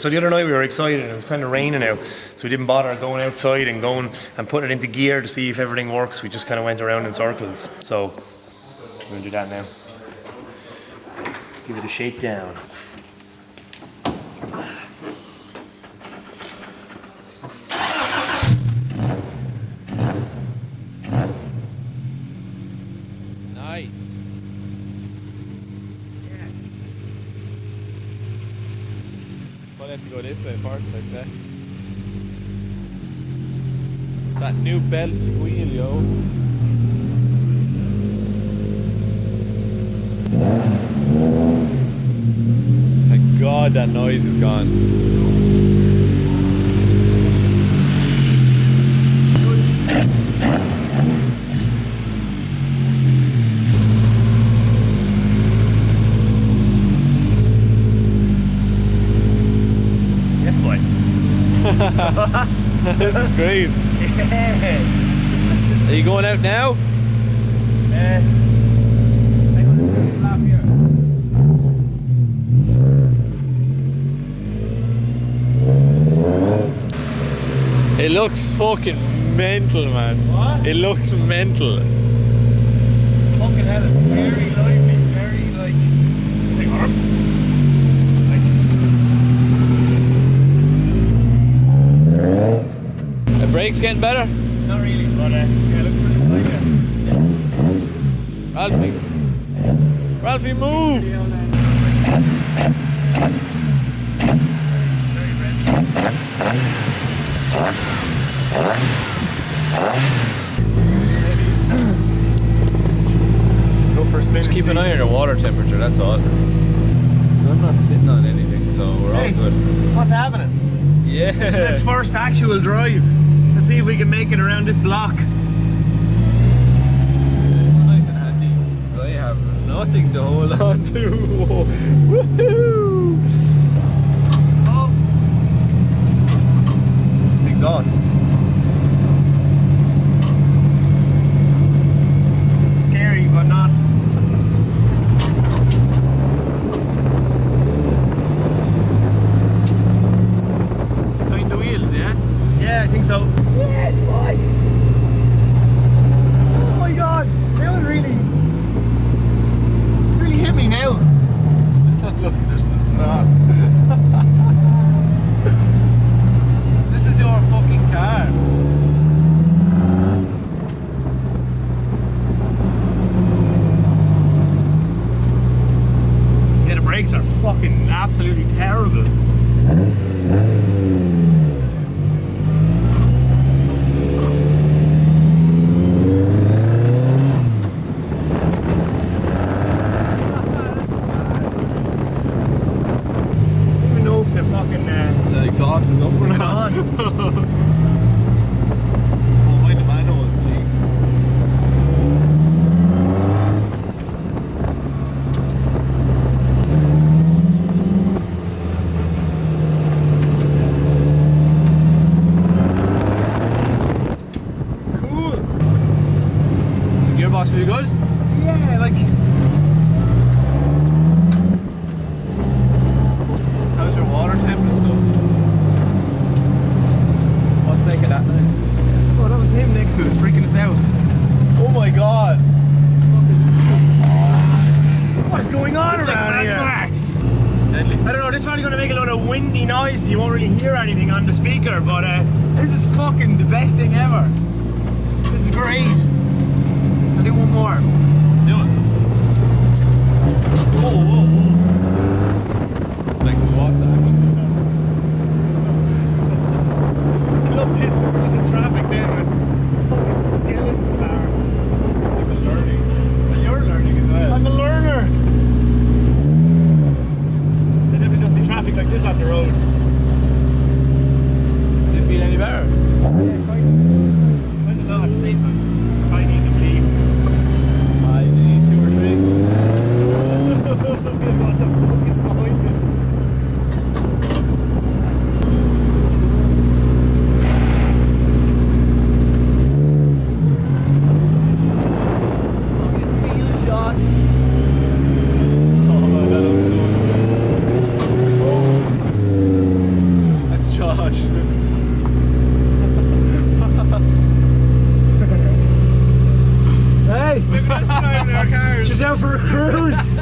So the other night we were excited and it was kind of raining out, so we didn't bother going outside and going and putting it into gear to see if everything works. We just kind of went around in circles. So we're going to do that now. Give it a shake down. That new belt squeal, yo. Thank God that noise is gone. Yes, boy. This is great. Are you going out now? I'm going to take a lap here. It looks fucking mental, man. What? It looks mental. Fucking hell, it's very lively, very like. It's like arm. The brake's getting better? Not really, but yeah, look for this like Ralphie. Ralphie, move! Go for a spin. Just keep an eye on your water temperature, that's all. I'm not sitting on anything, so we're all good. What's happening? Yeah. This is its first actual drive. Let's see if we can make it around this block. It's nice and handy, so I have nothing to hold on to. Woohoo! Oh! It's exhaust. This is scary, but not. Kind of wheels, yeah? Yeah, I think so. Yes, boy! Oh my god! Now it really hit me now. Look, there's just not. This is your fucking car. Yeah, the brakes are fucking absolutely terrible. The exhaust is up or not? Oh, mind the manual, Jesus. Cool. Is the gearbox really good? Yeah, like. How's your water temp and stuff? What's making that noise? Oh, that was him next to it. It's freaking us out. Oh my god! What's going on It's like around Mad here? Max. Deadly. I don't know. This is probably going to make a lot of windy noise. So you won't really hear anything on the speaker, but this is fucking the best thing ever. This is great. I'll do one more. Do it. Whoa, whoa, whoa. Like what's actually I love this. There's the traffic there, man. Fucking skeleton car. I'm learning. And you're learning as well. I'm a learner. They never do see traffic like this on the road. Do you feel any better? Yeah, kind of not at the same time. I need to leave. I need 2 or 3. What the fuck is behind this? Fucking wheel shot. Oh, that looks so good. for a cruise.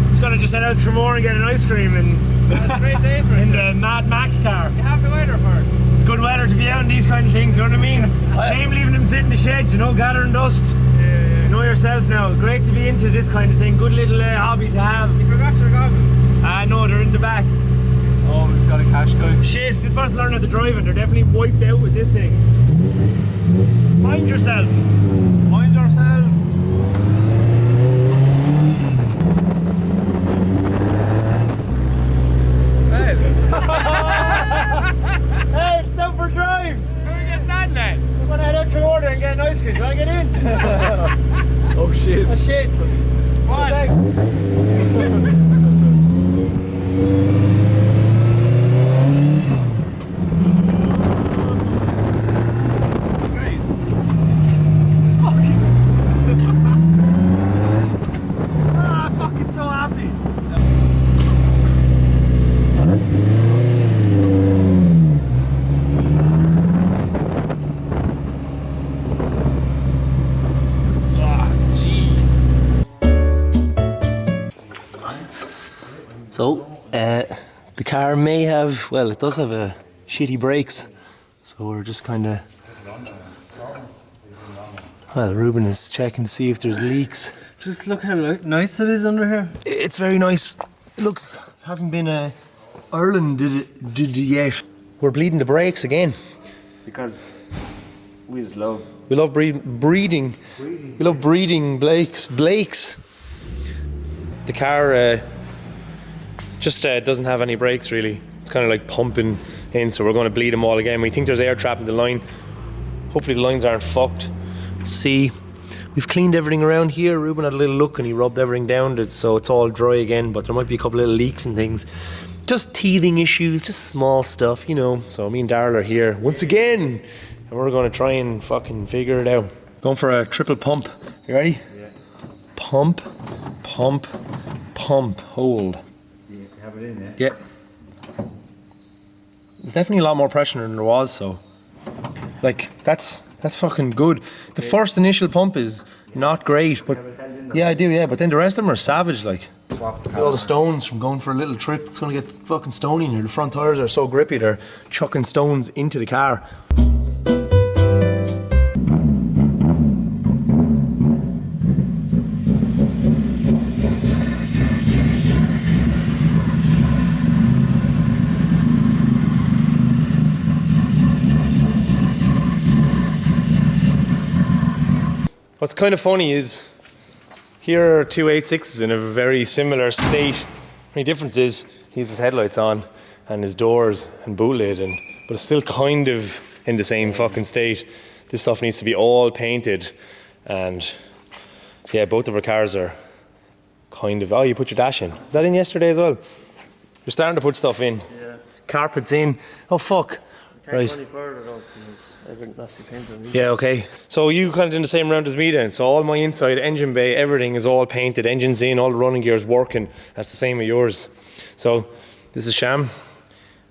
Just gonna just head out to Tremor and get an ice cream and That's a great day for it. in the Mad Max car. You have the weather for it. It's good weather to be out in these kind of things, you know what I mean? Shame leaving them sit in the shed, you know, gathering dust. Yeah. You know yourself now. Great to be into this kind of thing. Good little hobby to have. You forgot your goggles. No, they're in the back. Oh, we've got a cash guy. Shit, this person learning how to drive and they're definitely wiped out with this thing. Mind yourself. Mind yourself. Hey. Hey, it's time for a drive. Where we getting on, lad? I'm gonna head out to order and get an ice cream. Do I get in? Oh shit. Oh shit. What? Great. Fucking so happy. So, the car may have, well, it does have a shitty brakes, so we're just kind of, well, Ruben is checking to see if there's leaks. Just look how nice it is under here. It's very nice. It looks, hasn't been Ireland did yet. We're bleeding the brakes again. Because we just love We love breeding. We love breeding Blakes. The car just doesn't have any brakes really. It's kind of like pumping in, so we're going to bleed them all again. We think there's air trap in the line. Hopefully the lines aren't fucked. Let's see. We've cleaned everything around here. Ruben had a little look and he rubbed everything down so it's all dry again, but there might be a couple little leaks and things. Just teething issues, just small stuff, you know. So me and Darryl are here once again, and we're going to try and fucking figure it out. Going for a triple pump. You ready? Yeah. Pump, pump, pump, hold. You have it in there. Yeah. There's definitely a lot more pressure than there was, so like that's fucking good. The first initial pump is not great, but yeah, I do, yeah, but then the rest of them are savage, like. All the stones from going for a little trip, it's gonna get fucking stony in here. The front tires are so grippy, they're chucking stones into the car. What's kind of funny is here are two 86s in a very similar state. The only difference is he has his headlights on and his doors and boot lid, but it's still kind of in the same fucking state. This stuff needs to be all painted, and yeah, both of our cars are kind of. Oh, you put your dash in. Is that in yesterday as well? You're starting to put stuff in. Yeah. Carpets in. Oh fuck. Can't Right. go any further though, because everything has to be painted. Yeah, okay. So you kind of in the same round as me then. So all my inside, engine bay, everything is all painted. Engine's in, all the running gear's working. That's the same with yours. So this is Sham.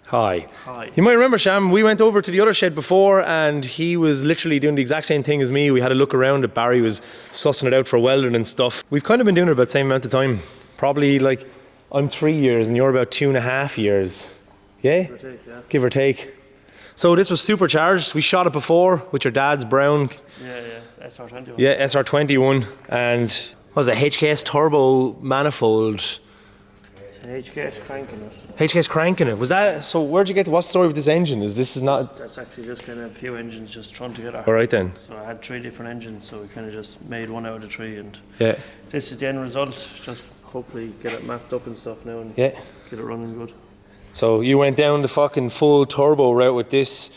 Hi. Hi. You might remember Sham, we went over to the other shed before and he was literally doing the exact same thing as me. We had a look around it. Barry was sussing it out for welding and stuff. We've kind of been doing it about the same amount of time. Probably like, I'm 3 years and you're about 2.5 years. Yeah? Give or take, yeah. Give or take. So this was supercharged. We shot it before with your dad's brown. Yeah, SR21. Yeah, SR21. And what was it, HKS turbo manifold. It's an HKS cranking it. HKS cranking it. Was that, so where'd you get, what's the story with this engine? This is not, That's actually just kind of a few engines just thrown together. alright then. So I had 3 different engines, so we kind of just made one out of the 3, and Yeah, this is the end result. Just hopefully get it mapped up and stuff now and yeah. get it running good. So you went down the fucking full turbo route with this.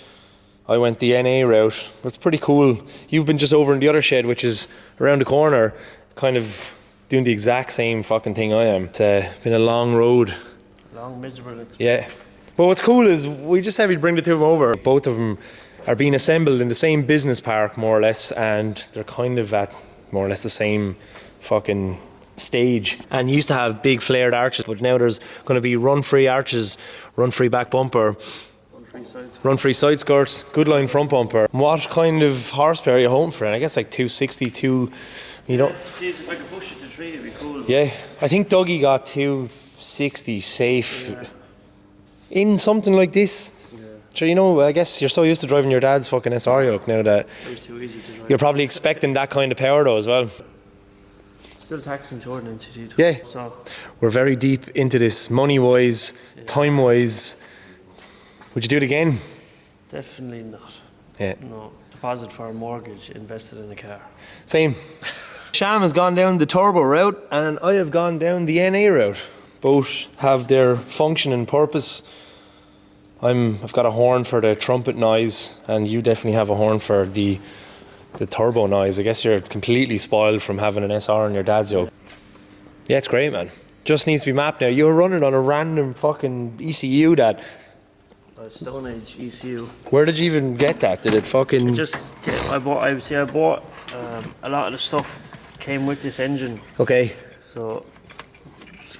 I went the NA route. That's pretty cool. You've been just over in the other shed, which is around the corner, kind of doing the exact same fucking thing I am. It's been a long road. Long, miserable experience. Yeah. But what's cool is we just said we'd bring the two of them over. Both of them are being assembled in the same business park, more or less, and they're kind of at more or less the same fucking stage. And you used to have big flared arches, but now there's going to be run-free arches, run-free back bumper, run-free side skirts, good line front bumper. What kind of horsepower are you hoping for? And I guess like 260, you don't. If I could push it to 203 would be cool. Yeah, I think Dougie got 260 safe in something like this. Sure, you know, I guess you're so used to driving your dad's fucking SR yoke now that It's too easy to drive. you're probably expecting that kind of power though as well. Still taxing Jordan NCT. Yeah. So We're very deep into this, money-wise, time-wise. Would you do it again? definitely not. Yeah. No. Deposit for a mortgage, invested in a car. Same. Sham has gone down the turbo route and I have gone down the NA route. Both have their function and purpose. I've got a horn for the trumpet noise and you definitely have a horn for the turbo noise. I guess you're completely spoiled from having an SR on your dad's yoke. Yeah, it's great, man. Just needs to be mapped now. You're running on a random fucking ECU, Dad. Stone Age ECU. Where did you even get that? Did it fucking... I bought a lot of the stuff came with this engine. Okay. So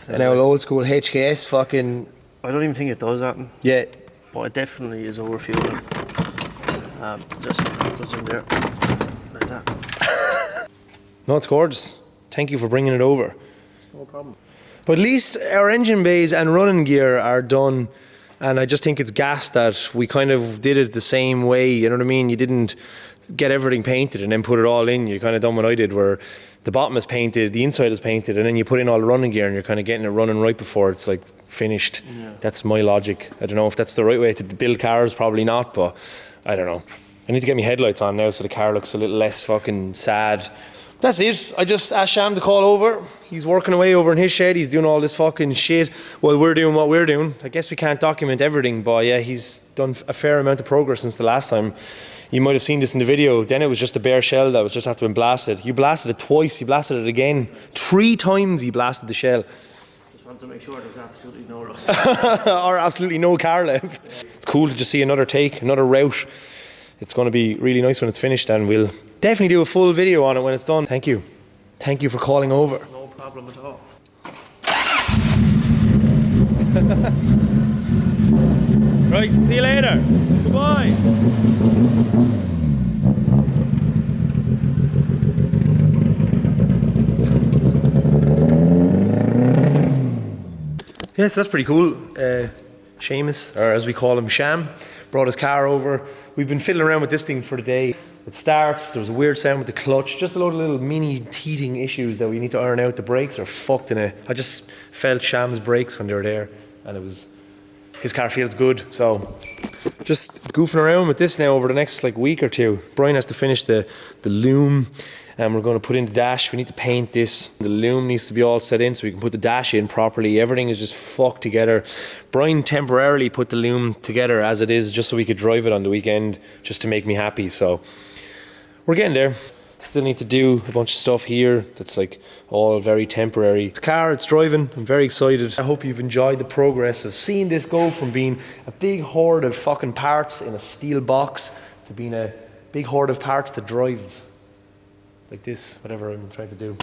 An old school HKS fucking... I don't even think it does that. Yeah. But it definitely is overfueling. Just goes in there like that. No, it's gorgeous. Thank you for bringing it over. No problem. But at least our engine bays and running gear are done. And I just think it's gas that we kind of did it the same way. You know what I mean? You didn't get everything painted and then put it all in. You kind of done what I did, where the bottom is painted, the inside is painted, and then you put in all the running gear and you're kind of getting it running right before it's like finished. Yeah. That's my logic. I don't know if that's the right way to build cars, probably not, but I don't know. I need to get my headlights on now so the car looks a little less fucking sad. That's it. I just asked Sham to call over. He's working away over in his shed. He's doing all this fucking shit while we're doing what we're doing. I guess we can't document everything, but yeah, he's done a fair amount of progress since the last time. You might have seen this in the video. Then it was just a bare shell that was just had to been blasted. You blasted it twice. You blasted it again. 3 times he blasted the shell. Just want to make sure there's absolutely no rust. Or absolutely no car left. It's cool to just see another take, another route. It's going to be really nice when it's finished, and we'll definitely do a full video on it when it's done. Thank you. Thank you for calling over. No problem at all. Right, see you later. Goodbye. Yeah, so that's pretty cool. Seamus, or as we call him, Sham, brought his car over. We've been fiddling around with this thing for the day. It starts, there was a weird sound with the clutch, just a load of little mini teething issues that we need to iron out. The brakes are fucked in it. I just felt Sham's brakes when they were there, and it was, his car feels good. So just goofing around with this now over the next like week or two. Brian has to finish the loom, and we're going to put in the dash. We need to paint this. The loom needs to be all set in so we can put the dash in properly. Everything is just fucked together. Brian temporarily put the loom together as it is just so we could drive it on the weekend, just to make me happy. So we're getting there. Still need to do a bunch of stuff here that's like all very temporary. It's a car, it's driving. I'm very excited. I hope you've enjoyed the progress of seeing this go from being a big hoard of fucking parts in a steel box to being a big hoard of parts that drives. Like this, whatever I'm trying to do.